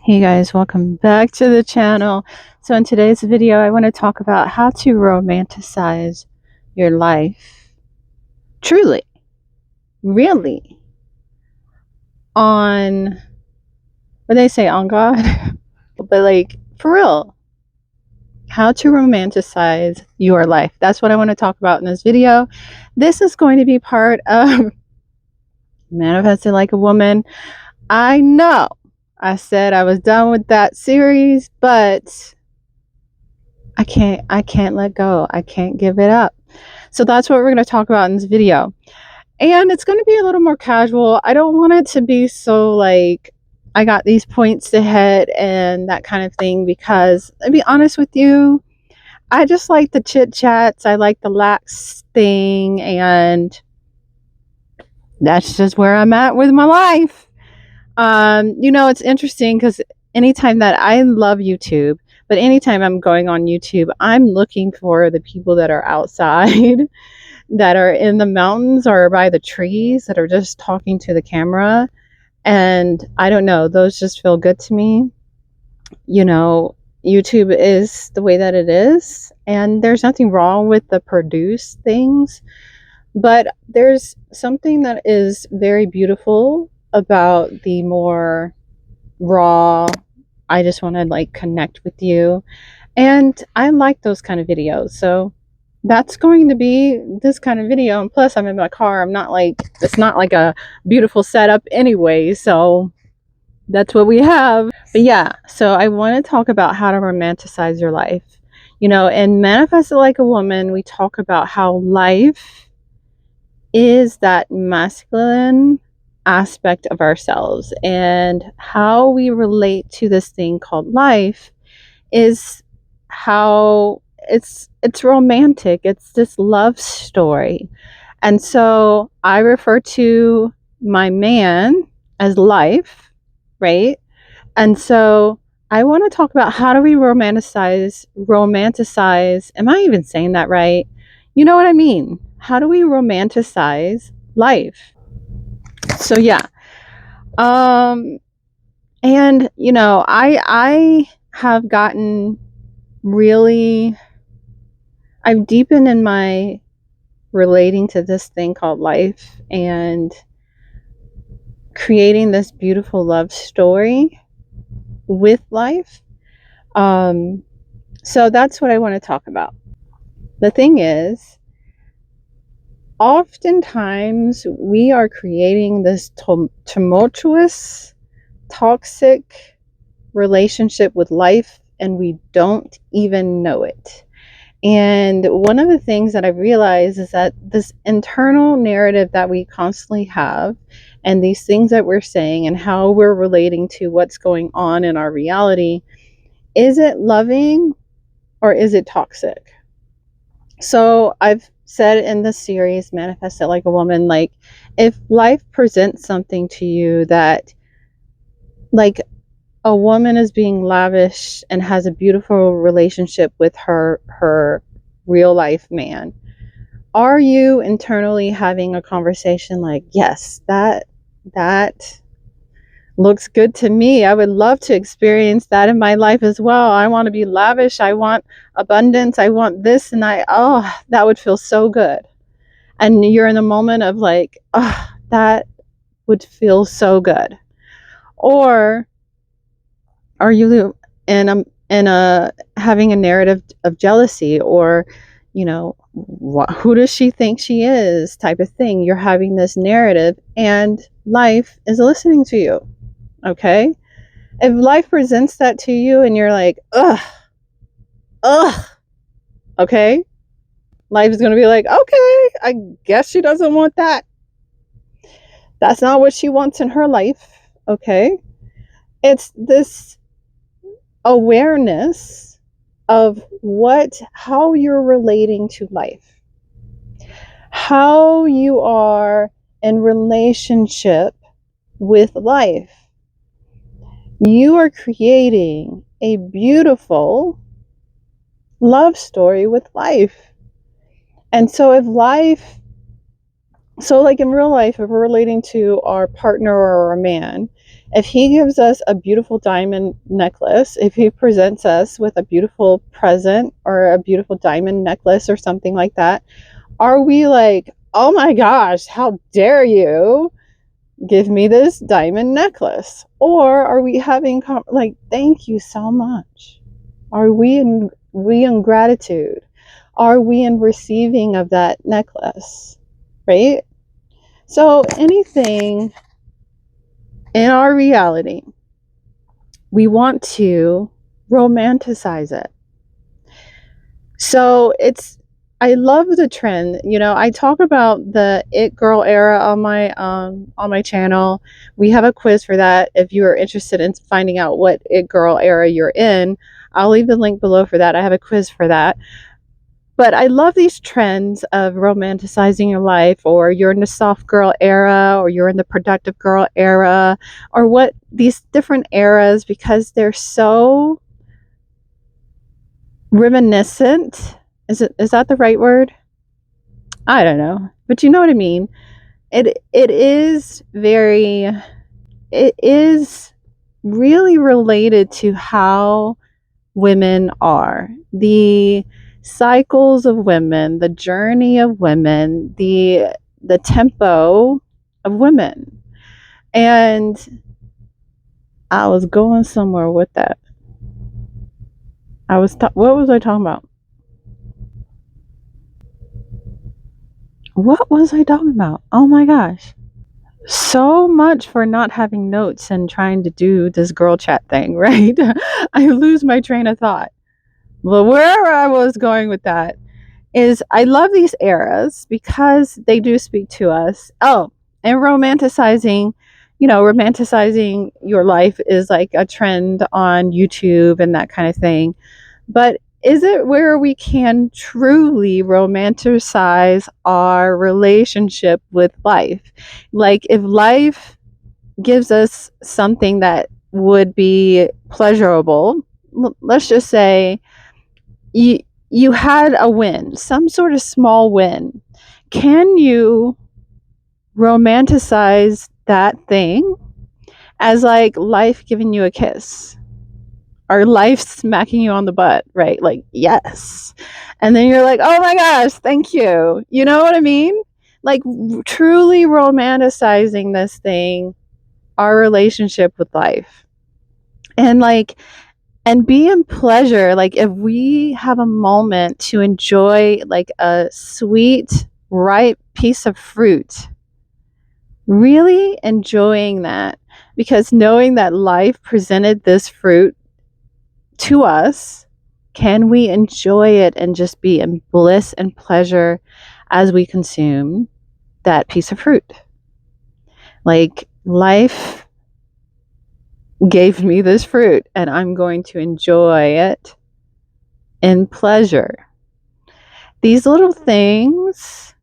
Hey guys, welcome back to the channel. So in today's video, I want to talk about how to romanticize your life. Truly, really, on what they say on God, but like for real, how to romanticize your life. That's what I want to talk about in this video. This is going to be part of Manifesting Like a Woman. I know I said I was done with that series, but I can't let go. I can't give it up. So that's what we're going to talk about in this video. And it's going to be a little more casual. I don't want it to be so like I got these points to hit and that kind of thing, because to be honest with you, I just like the chit chats. I like the lax thing, and that's just where I'm at with my life. It's interesting because anytime that I love YouTube, but anytime I'm going on YouTube, I'm looking for the people that are outside, that are in the mountains or by the trees, that are just talking to the camera. And I don't know, those just feel good to me. You know, YouTube is the way that it is, and there's nothing wrong with the produced things, but there's something that is very beautiful about the more raw, I just want to like connect with you. And I like those kind of videos. So that's going to be this kind of video. And plus, I'm in my car. It's not like a beautiful setup anyway. So that's what we have. But yeah, so I want to talk about how to romanticize your life. And Manifest It Like a Woman, we talk about how life is that masculine aspect of ourselves, and how we relate to this thing called life is how it's romantic. It's this love story. And so I refer to my man as life, right? And so I want to talk about how do we romanticize, am I even saying that right? You know what I mean? How do we romanticize life? So yeah. Um and I have gotten really, I've deepened in my relating to this thing called life and creating this beautiful love story with life. So that's what I want to talk about. The thing is, oftentimes we are creating this tumultuous, toxic relationship with life, and we don't even know it. And one of the things that I realized is that this internal narrative that we constantly have, and these things that we're saying, and how we're relating to what's going on in our reality, is it loving or is it toxic? So I've said in this series, Manifest It Like a Woman, like if life presents something to you that, like, a woman is being lavish and has a beautiful relationship with her real life man, are you internally having a conversation like, yes, that looks good to me. I would love to experience that in my life as well. I want to be lavish. I want abundance. I want this. And that would feel so good. And you're in the moment of like, oh, that would feel so good. Or are you in a having a narrative of jealousy, or who does she think she is type of thing? You're having this narrative, and life is listening to you. Okay, if life presents that to you and you're like, ugh, okay, life is going to be like, okay, I guess she doesn't want that. That's not what she wants in her life. Okay, it's this awareness of how you're relating to life, how you are in relationship with life. You are creating a beautiful love story with life. And so if life So, like in real life, if we're relating to our partner or our man, if he gives us a beautiful diamond necklace, if he presents us with a beautiful present or a beautiful diamond necklace or something like that, are we like, oh my gosh, how dare you give me this diamond necklace? Or are we having, like, thank you so much? Are we in gratitude? Are we in receiving of that necklace? Right? So anything in our reality, we want to romanticize it. So I love the trend. I talk about the it girl era on my channel. We have a quiz for that. If you are interested in finding out what it girl era you're in, I'll leave the link below for that. I have a quiz for that. But I love these trends of romanticizing your life, or you're in the soft girl era, or you're in the productive girl era, or what these different eras, because they're so reminiscent. Is that the right word? I don't know. But you know what I mean. It is very it is really related to how women are. The cycles of women, the journey of women, the tempo of women. And I was going somewhere with that. What was I talking about? What was I talking about? Oh my gosh. So much for not having notes and trying to do this girl chat thing, right? I lose my train of thought. Well, wherever I was going with that is I love these eras because they do speak to us. Oh, and romanticizing your life is like a trend on YouTube and that kind of thing. But is it where we can truly romanticize our relationship with life? Like, if life gives us something that would be pleasurable, let's just say you you had a win, some sort of small win. Can you romanticize that thing as like life giving you a kiss? Or life smacking you on the butt, right? Like, yes. And then you're like, oh my gosh, thank you. You know what I mean? Like, truly romanticizing this thing, our relationship with life. And like, and be in pleasure. Like, if we have a moment to enjoy like a sweet, ripe piece of fruit, really enjoying that, because knowing that life presented this fruit to us, can we enjoy it and just be in bliss and pleasure as we consume that piece of fruit? Like, life gave me this fruit and I'm going to enjoy it in pleasure. These little things,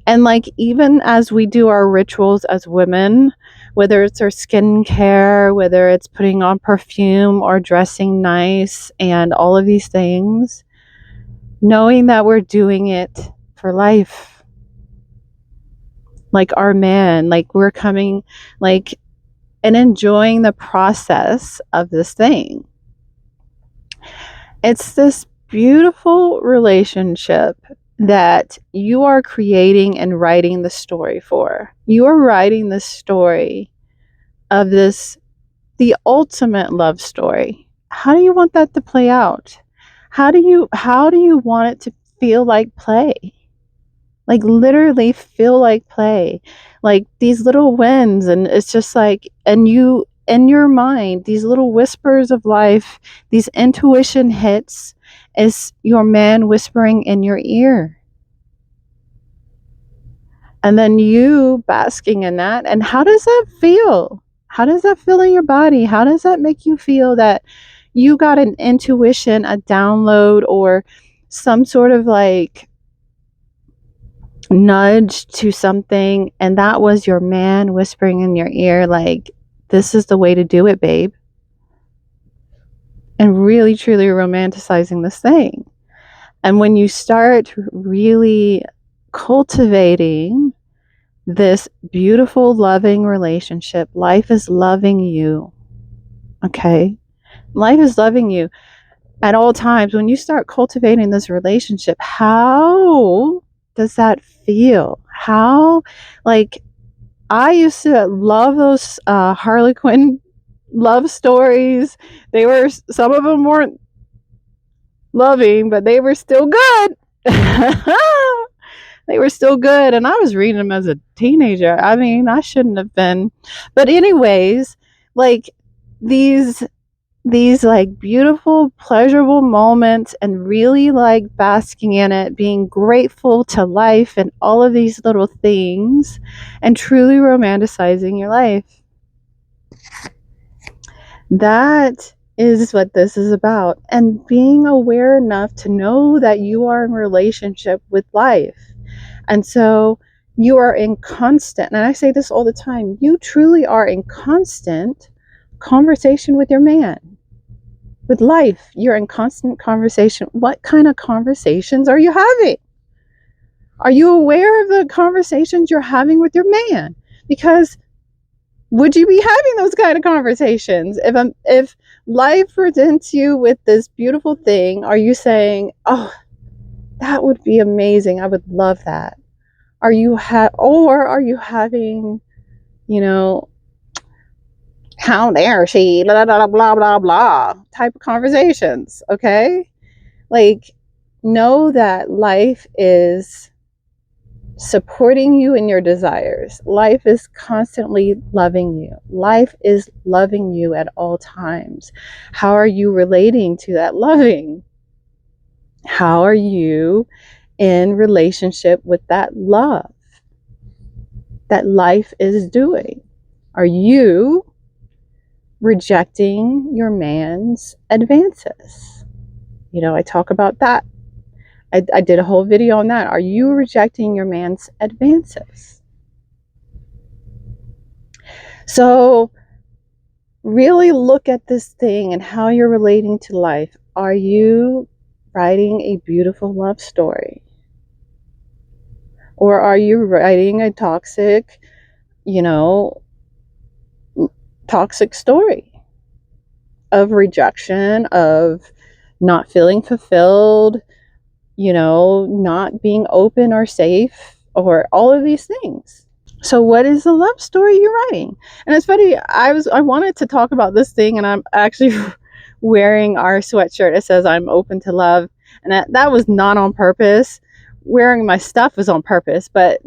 and like, even as we do our rituals as women, whether it's our skincare, whether it's putting on perfume or dressing nice and all of these things, knowing that we're doing it for life. Like our man, like we're coming, like, and enjoying the process of this thing. It's this beautiful relationship that you are creating and writing the story for. You are writing the story of this, the ultimate love story. How do you want that to play out? How do you want it to feel like play? Like, literally feel like play. Like these little wins, and it's just like, and you in your mind, these little whispers of life, these intuition hits, is your man whispering in your ear. And then you basking in that. And how does that feel? How does that feel in your body? How does that make you feel that you got an intuition, a download, or some sort of like nudge to something, and that was your man whispering in your ear, like, this is the way to do it, babe? And really truly romanticizing this thing. And when you start really cultivating this beautiful, loving relationship. Life is loving you. Okay? Life is loving you at all times. When you start cultivating this relationship, how does that feel? How, like, I used to love those Harley Quinn love stories. They were, some of them weren't loving, but they were still good. They were still good, and I was reading them as a teenager. I mean, I shouldn't have been. But anyways, like, these like beautiful, pleasurable moments, and really like basking in it, being grateful to life and all of these little things, and truly romanticizing your life. That is what this is about. And being aware enough to know that you are in relationship with life. And so you are in constant, and I say this all the time, you truly are in constant conversation with your man, with life. You're in constant conversation. What kind of conversations are you having? Are you aware of the conversations you're having with your man? Because would you be having those kind of conversations if life presents you with this beautiful thing? Are you saying, oh, that would be amazing, I would love that? Or are you having, you know, how dare she, blah blah blah blah blah type of conversations? Okay, like, know that life is supporting you in your desires. Life is constantly loving you. Life is loving you at all times. How are you relating to that loving? How are you in relationship with that love that life is doing? Are you rejecting your man's advances? You know, I talk about that. I did a whole video on that. Are you rejecting your man's advances? So really look at this thing and how you're relating to life. Are you writing a beautiful love story? Or are you writing a toxic, you know, toxic story of rejection, of not feeling fulfilled, you know, not being open or safe, or all of these things? So what is the love story you're writing? And it's funny, I wanted to talk about this thing, and I'm actually wearing our sweatshirt. It says I'm open to love, and that was not on purpose. Wearing my stuff was on purpose, but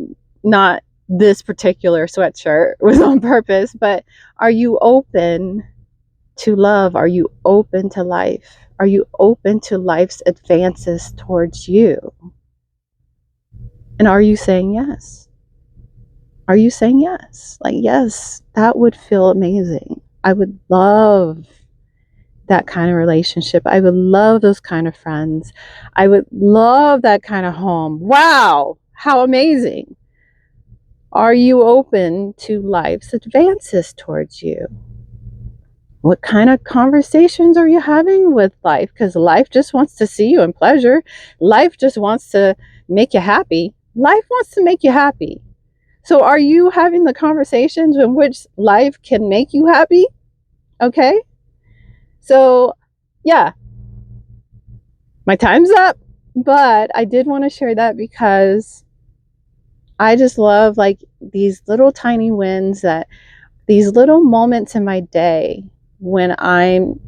not this particular sweatshirt was on purpose. But are you open to love? Are you open to life? Are you open to life's advances towards you? And are you saying yes? Are you saying yes? Like, yes, that would feel amazing. I would love that kind of relationship. I would love those kind of friends. I would love that kind of home. Wow, how amazing. Are you open to life's advances towards you? What kind of conversations are you having with life? Because life just wants to see you in pleasure. Life just wants to make you happy. Life wants to make you happy. So are you having the conversations in which life can make you happy? Okay. So yeah, my time's up, but I did want to share that because I just love like these little tiny wins, that these little moments in my day when I'm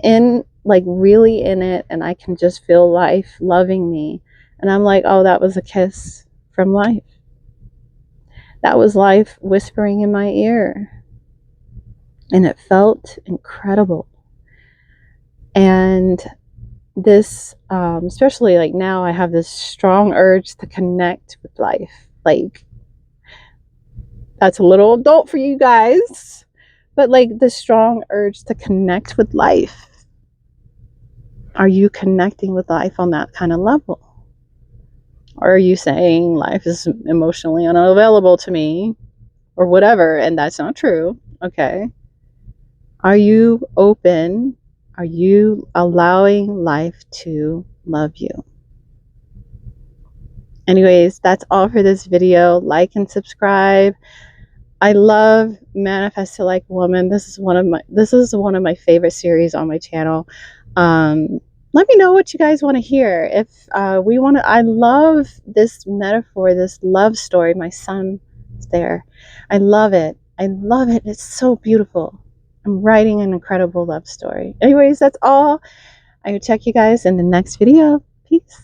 in, like, really in it, and I can just feel life loving me. And I'm like, oh, that was a kiss from life. That was life whispering in my ear. And it felt incredible. And this, especially like now, I have this strong urge to connect with life. Like, that's a little adult for you guys, but like the strong urge to connect with life. Are you connecting with life on that kind of level? Or are you saying life is emotionally unavailable to me or whatever, and that's not true? Okay. Are you open? Are you allowing life to love you? Anyways, that's all for this video. Like and subscribe. I love Manifest to Like a Woman. This is one of my favorite series on my channel. Let me know what you guys want to hear. If we want to, I love this metaphor, this love story. My son is there. I love it. I love it. It's so beautiful. I'm writing an incredible love story. Anyways, that's all. I will check you guys in the next video. Peace.